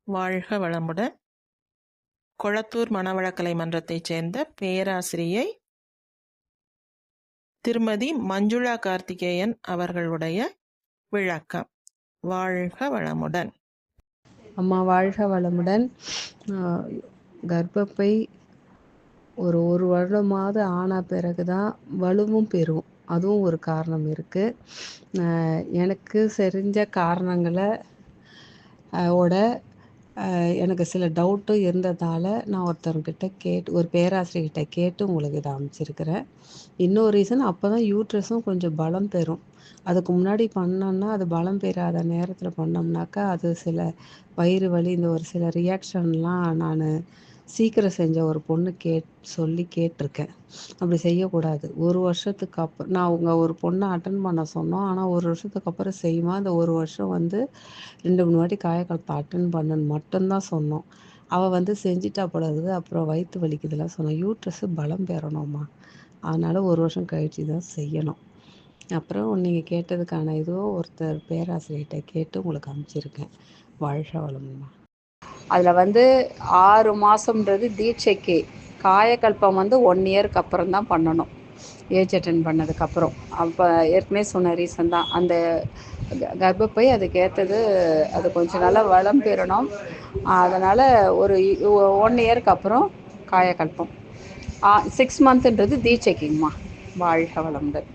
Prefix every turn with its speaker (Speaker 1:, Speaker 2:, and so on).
Speaker 1: வாழ்க வளமுடன். கொளத்தூர் மனவளக்கலை மன்றத்தைச் சேர்ந்த பேராசிரியை திருமதி மஞ்சுளா கார்த்திகேயன் அவர்களுடைய விளக்கம். வாழ்க வளமுடன்.
Speaker 2: அம்மா வாழ்க வளமுடன். கர்ப்பப்பை ஒரு வருடமாவது ஆன பிறகு தான் வலுவும் பெறும். அதுவும் ஒரு காரணம் இருக்குது. எனக்கு தெரிஞ்ச காரணங்களை எனக்கு சில டவுட்டும் இருந்ததால் நான் ஒரு பேராசிரியர்கிட்ட கேட்டு உங்களுக்கு இதை அமைச்சிருக்கிறேன். இன்னொரு ரீசன், அப்போ தான் யூட்ரஸும் கொஞ்சம் பலம் பெறும். அதுக்கு முன்னாடி பண்ணோம்னா அது பலம் பெறாத நேரத்தில் பண்ணோம்னாக்கா அது சில வயிறு வலி இந்த ஒரு சில ரியாக்ஷன்லாம் நான் சீக்கிரம் செஞ்ச ஒரு பொண்ணு சொல்லி கேட்டிருக்கேன். அப்படி செய்யக்கூடாது. ஒரு வருஷத்துக்கு அப்புறம் நான் ஒரு பொண்ணை அட்டன் பண்ண சொன்னோம். ஆனால் ஒரு வருஷத்துக்கு அப்புறம் செய்யுமா அந்த ஒரு வருஷம் 2-3 வாட்டி காயக்கல்பம் அட்டன் பண்ணன்னு மட்டும்தான் சொன்னோம். அவள் செஞ்சிட்டா போல இருக்குது. அப்புறம் வயிற்று வலிக்குதுலாம் சொன்னான். யூட்ரஸு பலம் பெறணும்மா, அதனால் ஒரு வருஷம் கழிச்சு தான் செய்யணும். அப்புறம் நீங்கள் கேட்டதுக்கான ஒருத்தர் பேராசிரியர்கிட்ட கேட்டு உங்களுக்கு அனுப்பிச்சிருக்கேன். வாழ்க வளமும்மா. அதில் 6 மாதம்ன்றது தீட்சைக்கு, காயக்கல்பம் 1 இயருக்கு அப்புறம் தான் பண்ணணும், ஏஜ் அட்டன் பண்ணதுக்கப்புறம். அப்போ ஏற்கனவே சொன்ன ரீசன் தான் அந்த கர்ப்பப்பை அதுக்கு ஏற்றது. அது கொஞ்சம் நல்லா வளம் பெறணும். அதனால் ஒரு 1 இயருக்கு அப்புறம் காயக்கல்பம். 6 மந்த்ன்றது தீட்சைக்குங்கம்மா. வாழ்க வளமுடன்.